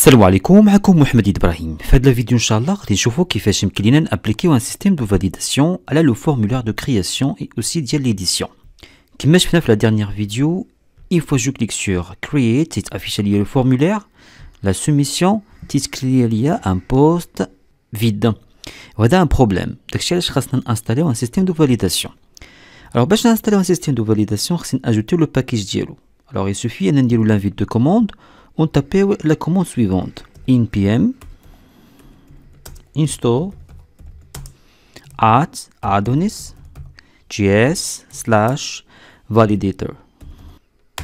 السلام عليكم معكم محمد إبراهيم. في هذا الفيديو إن شاء الله غادي نشوفوا كيفاش يمكن لينا نابليكيو ان سيستيم دو فاليداسيون على لو فورمulaire دو كرياسيون et aussi ديال ليديسيون. كما شفنا في لا dernière فيديو une fois je clique sur create تيتافيش ليا لو فورمulaire la soumission تيتكري ليا ان بوست فيد وهذا ان بروبليم. داكشي علاش خاصنا نانستاليو ان سيستيم دو فاليداسيون. Alors باش نانستاليو ان سيستيم دو فاليداسيون خصني ناجوتيو لو باكيج ديالو. Alors il suffit ان نديرو l'invite de commande on tape la commande suivante npm install adonis js/validator.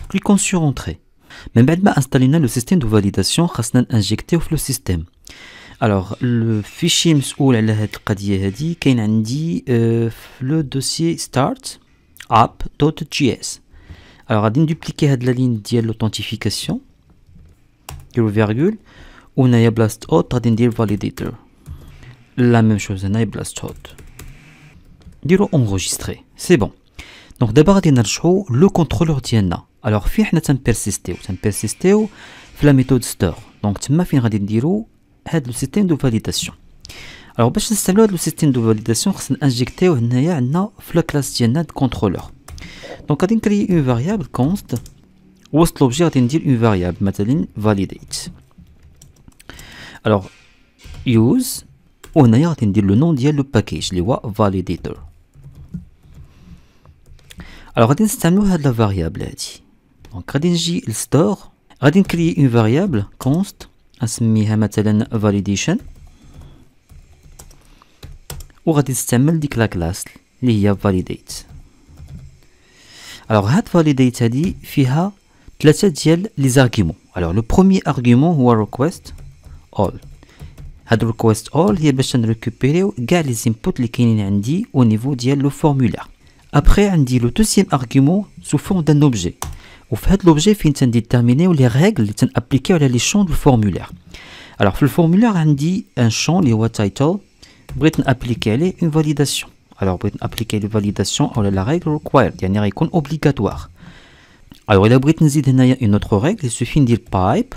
Cliquons sur entrée. Mais بعد ما installé le système de validation خاصنا injecter في le système. Alors le fichier مسؤول على هاد القضيه هادي كاين عندي في le dossier start app.js. Alors غادي ندوبليكي هاد لا لين ديال l'authentification virgule ونايا بلاصه اوت غادي ندير فاليديتور لا ميم شوز هنايا بلاصه اوت نديرو انغوجيستري سي بون. دونك دابا غادي نرجعو لو كونترولور ديالنا. الوغ فين حنا تنبيرسيستيو في لا ميثود ستور. دونك تما فين غادي نديرو هاد لو سيستيم دو فاليداسيون. الوغ باش نستعملو هاد لو سيستيم دو فاليداسيون خصنا انجيكتيو هنايا عندنا في لا كلاس ديالنا دو كونترولور. دونك غادي نكري اون فاريابل كونست وسط l'objet غادي ندير une variable مثلا validate. alors use وهنايا غادي ندير لو نون ديال لو باكيج اللي هو validator. alors غادي نستعملو هاد لا فاريابل هادي. دونك غادي نجي للستور غادي نكري une variable const نسميها مثلا validation وغادي نستعمل ديك لا كلاس اللي هي validate. alors هاد validate هادي فيها ثلاثة ديال لي زارغيومون. alors لو بروميير ارغيومون هو request all. هاد request all هي باش نريكوبيريو كاع لي زينبوت اللي كاينين عندي او نيفو ديال لو فورمولير. ابري عندي لو دوزيام ارغيومون سو فورم دان اوبجي وفي هاد لوبجي فين تنديتيرمينيو لي ريغل اللي تنابليكيو على لي شون دو فورمولير. alors في الفورمولير عندي ان شون اللي هو title بغيت نابليكي عليه اون فاليداسيون. alors بغيت نابليكي لي فاليداسيون على لا ريغل required يعني غيكون اوبليغاتوار. alors il a بغيت نزيد هنايا une autre règle il suffit ندير pipe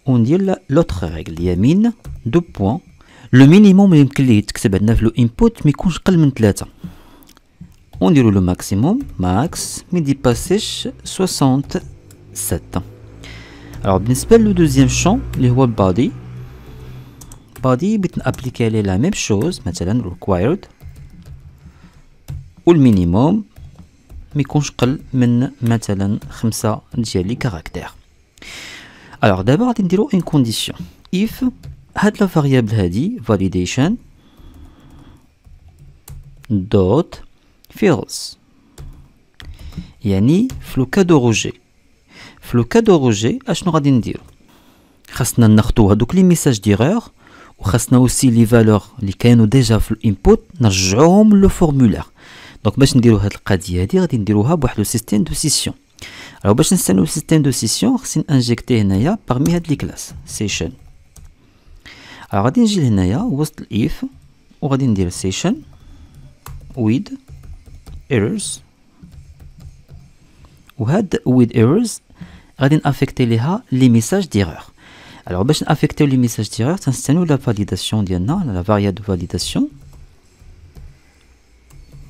وندير l'autre règle اللي هي min دو بوين. لو مينيموم اللي يمكن ليه يتكتب عندنا في لو input ما يكونش قل من 3 ونديرو لو ماكسيموم ماكس ما يديباسيش 67. alors بالنسبه لو دوزيام شون اللي هو body بغيت نابليكي عليه لا ميم شوز مثلا required والمينيموم ما يكونش قل من مثلا 5 ديال لي كاركتير. alors دابا غادي نديرو ان كونديسيون if هاد لا فاريابل هادي validation دوت فيلز يعني في لو كا دو روجي. في لو كا دو روجي اشنو غادي نديرو خاصنا ناخدو هادوك لي ميساج ديغور وخاصنا اوسي لي فالور اللي كانوا ديجا في الانبوت نرجعوهم لو فورمولير. دونك باش نديرو هاد القضيه هادي غادي نديروها بواحد لو سيستيم دو سيسيون. alors باش نستعملو سيستيم دو سيسيون خصني انجيكتي هنايا parmi هاد لي كلاس سيشن. alors غادي نجي لهنايا وسط الاف وغادي ندير سيشن with errors وهاد with errors غادي نافيكتي ليها لي ميساج ديغور. alors باش نافيكتيو لي ميساج ديغور تنستعملو لا فاليداسيون ديالنا لا فاريابل دو فاليداسيون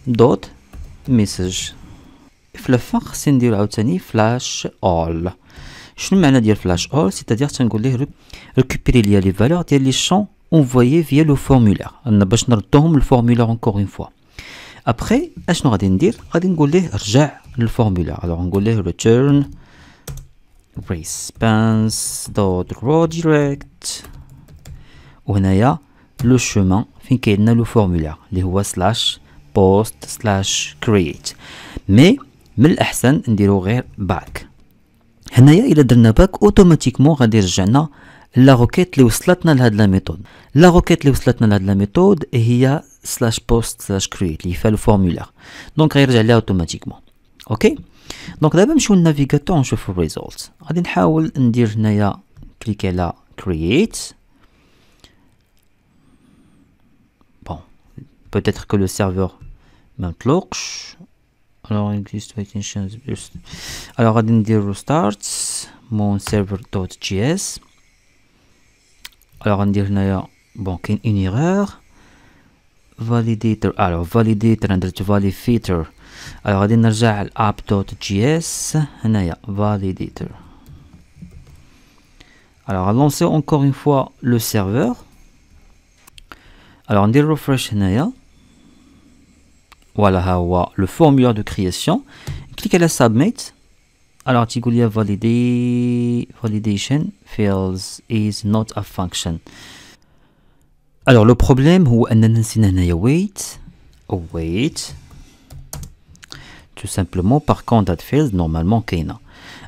دوت ميساج. في لافان خصني ندير عاوتاني فلاش اول. شنو المعنى ديال فلاش اول؟ سيتادير تنقول ليه ريكوبيري ليا لي فالور ديال لي شون انفويي فيا لو فورمولير باش نردوهم للفورمولير اونكور اون فوا. ابري اشنو غادي ندير؟ غادي نقول ليه رجع للفورمولير. alors نقول ليه return response dot redirect وهنايا لو شومان فين كاين لنا لو فورمولير اللي هو سلاش post slash create. مي من الاحسن نديرو غير باك. هنايا الا درنا باك اوتوماتيكمون غادي يرجعنا لا روكيت اللي وصلتنا لهاد لا ميثود. لا روكيت اللي وصلتنا لهاد لا ميثود هي slash post slash create اللي فيها الفورمولير. دونك غيرجع ليها اوتوماتيكمون. اوكي دونك دابا نمشيو للنافيغاتور نشوفو الريزولت. غادي نحاول ندير هنايا كليكي على create. bon peut-être que le serveur ما مطلقش. alors exist waiting chance. alors غادي ندير restart mon server.js alors ندير هنايا bon كاين une erreur validator. alors validator درت validator. alors غادي نرجع ل app.js هنايا validator. alors lancer encore une fois le serveur. alors ندير refresh هنايا. voilà ها هو le formulaire de création. clique على submit. alors تيقول لي validation fails is not a function. alors le problème هو اننا نسينا هنايا wait tout simplement. par contre that fails normalement كاينه.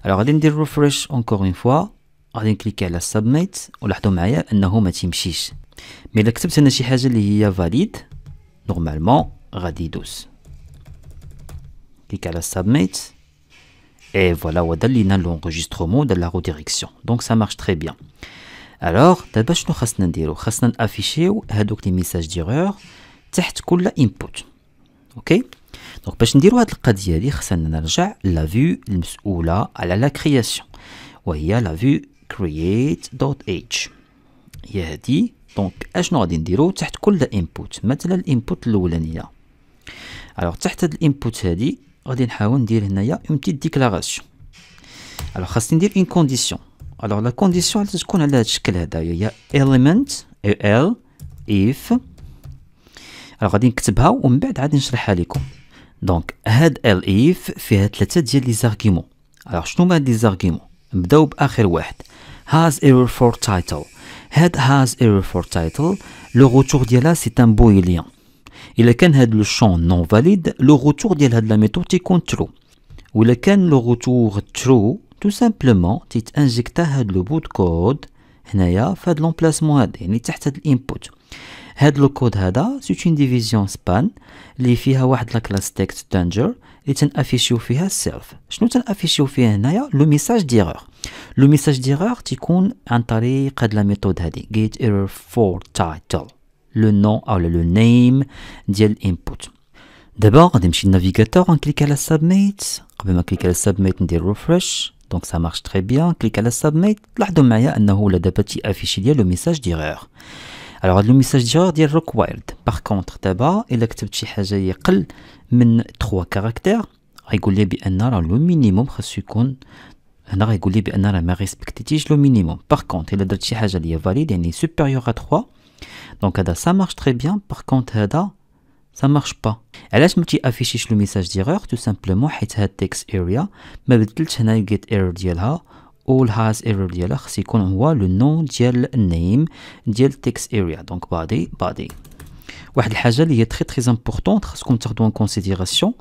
alors غادي ندير refresh encore une fois. غادي نكليكي على submit ولاحظوا معايا انه ما تيمشيش. مي الا كتبت هنا شي حاجه اللي هي valide normalement غادي يدوز. كليك على submit et voilà ودا لينا l'enregistrement de la redirection. donc ça marche très bien. alors دابا شنو خاصنا نديرو؟ خاصنا نافيشيو هادوك لي ميساج ديرور تحت كل input. اوكي دونك باش نديرو هاد القضيه هادي خاصنا نرجع لا فيو المسؤوله على لا كرياسيون وهي لا فيو create.h. هي هادي. دونك اشنو غادي نديرو تحت كل input؟ مثلا الانبوت الاولانيه. alors تحت هاد الانبوت هادي غادي نحاول ندير هنايا اون بتيت ديكلاراسيون. alors خاصني ندير اون كونديسيون. alors لا كونديسيون تكون على هاد الشكل هدايا هي element ال if. alors غادي نكتبها ومن بعد غادي نشرحها لكم. دونك هاد ال if فيها 3 ديال لي زارغيمون. alors شنو هما هاد لي زارغيمون؟ نبداو باخر واحد has error for title. هاد has error for title لو روتور ديالها سي ان بويليان. إلا كان هاد لو شون نون فاليد لو روتور ديال هاد لا ميثود تيكون ترو. وإلا كان لو روتور ترو تو سامبلومون تيتانجيكتا هاد لو بوت كود هنايا في هاد لومبلاسمون هذا يعني تحت هاد الانبوت. هاد لو كود هذا سي اون ديفيزيون سبان اللي فيها واحد لا كلاس تكست دانجر اللي تنافيشيو فيها السيلف. شنو تنافيشيو فيها هنايا؟ لو ميساج ديرور. لو ميساج ديرور تيكون عن طريق هاد لا ميثود هادي get error for title لو نون او لو نيم ديال الانبوت. دابا غادي نمشي للنافيغاتور ونكليك على سبميت. قبل ما نكليك على سبميت ندير ريفريش. دونك سا مارش تري بيان. كليك على سبميت. لاحظوا معايا انه ولا دابا تيافيشي ليا لو ميساج ديرور. alors هاد لو ميساج ديرور ديال required. باغ كونطخ دابا الا كتبت شي حاجه يقل من 3 كاركتير غيقول لي بان راه لو مينيموم خاصو يكون هنا. غيقول لي بان راه ما ريسبكتيتيش لو مينيموم. باغ كونطخ الا درت شي حاجه اللي هي فاليد يعني supérieur à 3 دونك هذا ça marche très bien. باغ كونطخ هذا ça marche pas. علاش ما تيافيشيش لو ميساج ديرور؟ تو سامبلومون حيت هاد تكست اريا ما بدلتش هنا الجيت ايرور ديالها والهاز ايرور ديالها خص يكون هو لو نون ديال النيم ديال تكست اريا. دونك بادي واحد الحاجه اللي هي تري تري امبورطونط خاصكم تاخذوا ان كونسيديراسيون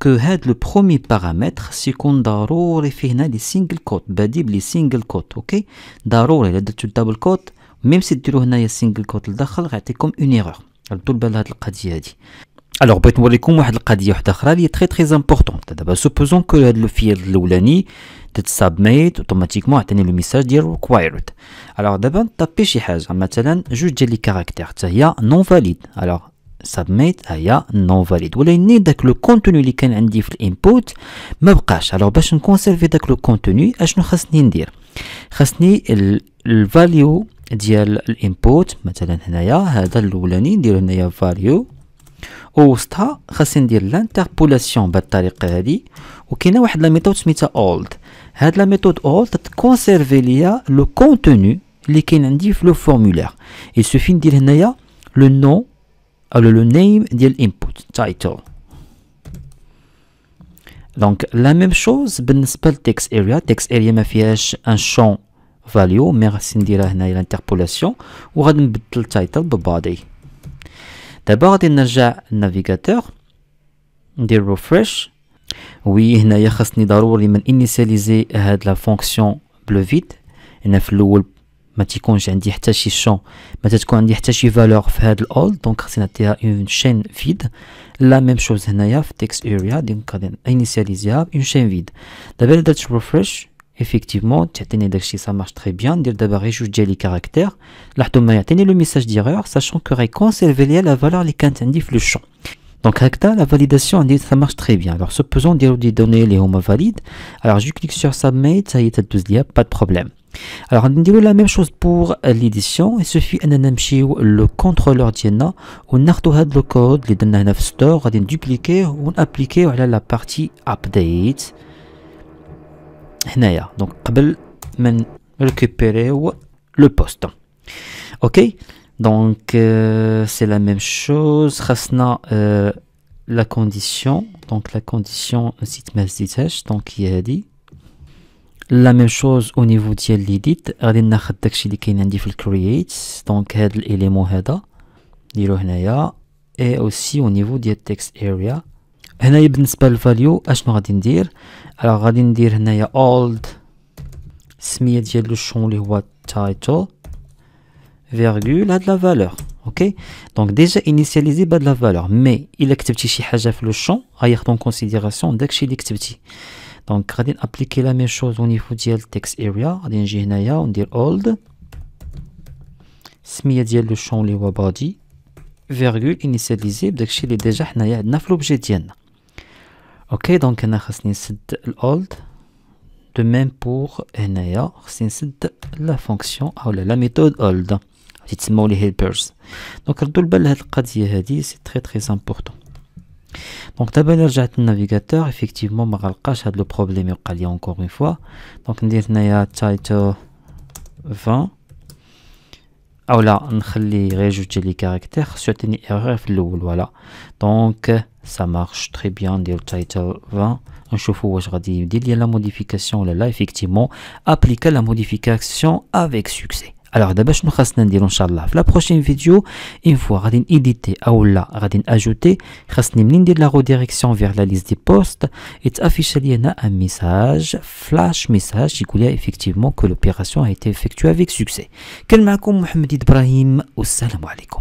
كو هاد لو بروميي بارامتر خص يكون ضروري فيه هنا لي سينجل كوت. بادي بلي سينجل كوت. اوكي ضروري. الا درتو دبل كوت ميم سي ديروا هنايا سينجل كوت لداخل غيعطيكم اون ايرور. ردوا البال لهاد القضيه هادي. الوغ بغيت نوريكم واحد القضيه وحده اخرى اللي تري تري امبورطونط. دابا سوبوزون كو هاد لو فيل الاولاني درت سابميت اوتوماتيكمون عطيني لو ميساج ديال ريكوايرد. الوغ دابا نطابي شي حاجه مثلا جوج ديال لي كاركتير حتى هي نون فاليد. الوغ سابميت هي نون فاليد ولكن داك لو كونتوني اللي كان عندي في الانبوت ما بقاش. الوغ باش نكونسيرفي داك لو كونتوني اشنو خاصني ندير؟ خاصني الفاليو ديال الانبوت مثلا هنايا هذا الاولاني ندير هنايا فاليو ووسطها خاصني ندير لانتربولاسيون بهاد الطريقه هادي. وكاينه واحد لا ميثود سميتها اولد. هاد لا ميثود اولد تكونسيرفي ليا لو كونتوني اللي كاين عندي في لو فورمولير. يسوفي ندير هنايا لو نون او لو نيم ديال الانبوت تايتل. دونك لا ميم شوز بالنسبه للتكست اريا. تكست اريا ما فيهاش ان شون فاليو مي خاصني نديرها هنايا لانتربولاسيون وغادي نبدل التايتل ببادي. دابا غادي نرجع للنافيغاتور ندير ريفريش. وي هنايا خاصني ضروري من انيسياليزي هاد لا فونكسيون بلو فيد. هنا في الاول ما تيكونش عندي حتى شي شون ما تتكون عندي حتى شي فالور في هاد الاولد. دونك خاصني نعطيها اون شين فيد. لا ميم شوز هنايا في تكست اريا. دونك غادي انيسياليزيها اون شين فيد. دابا الا درت ريفريش effectivement تعطيني داكشي ça marche très bien. ندير دابا غير جوج ديال لي كاركتير. لاحظوا ما يعطيني لو ميساج ديرور ساشون كو غيكونسيرفي ليا لا فالور اللي كانت عندي في لو شون. Donc هكذا la validation ça marche très bien. Alors supposons نديرو des données les homa valides. Alors je clique sur submit, ça y est تدوز ليا pas de problème. Alors نديرو la même chose pour l'édition. Il suffit اننا نمشيو le contrôleur ديالنا وناخدو هاد لو كود اللي درنا هنا في ستور غادي ندوبليكيه ونابليكيو على la partie update هنايا. donc قبل ما récupérer le poste. OK. Donc c'est la même chose. خاصنا la condition. Donc la condition نسيت ما زدتهاش. donc هي هادي. la même chose au niveau ديال l'edit. غادي ناخذ داكشي اللي كاين عندي في الcreate. donc هاد الاليمون هذا نديرو هنايا. et aussi au niveau ديال text area. هنايا بالنسبه للفاليو اشنو غادي ندير؟ alors غادي ندير هنايا old السميه ديال لو شون اللي هو title virgule هاد لا valeur. OK. donc déjà initialisé بهاد لا valeur. mais الا كتبتي شي حاجه في لو شون غياخدو en considération داكشي اللي كتبتي. donc غادي نابليكي la même chose au niveau ديال text area. غادي نجي هنايا وندير old السميه ديال لو شون اللي هو body virgule initialisé بداكشي اللي ديجا حنايا عندنا في لوبجي ديالنا. OK. donc هنا خاصني نسد الاولد. de même pour هنايا خاصني نسد لا فونكسيون او لا ميثود old تسموا لي helpers. donc ردوا البال لهاد القضيه هادي سي تري تري امبورطون. donc دابا الا رجعت للنافيغاتور effectivement ما غلقاش هاد لو بروبليم يبقى لي encore une fois. donc ندير هنايا title 20 او لا نخلي غير جوج ديال لي كاركتير خصو يعطيني ايرور في الاول. فوالا دونك ça marche très bien. ندير title 20 نشوفوا واش غادي يدير لي لا موديفيكاسيون ولا لا. effectivement appliquer la modification avec succès. alors دابا شنو خاصنا نديرو ان شاء الله في لا بروشين فيديو اون فوا غادي نيديتي او لا غادي ناجوتي خاصني منين ندير لا ريديريكسيون فيغ لا ليست دي بوست يتافيش لي هنا ان ميساج فلاش ميساج يقول لي effectivement que l'opération a été effectuée avec succès. كان معكم محمد ابراهيم والسلام عليكم.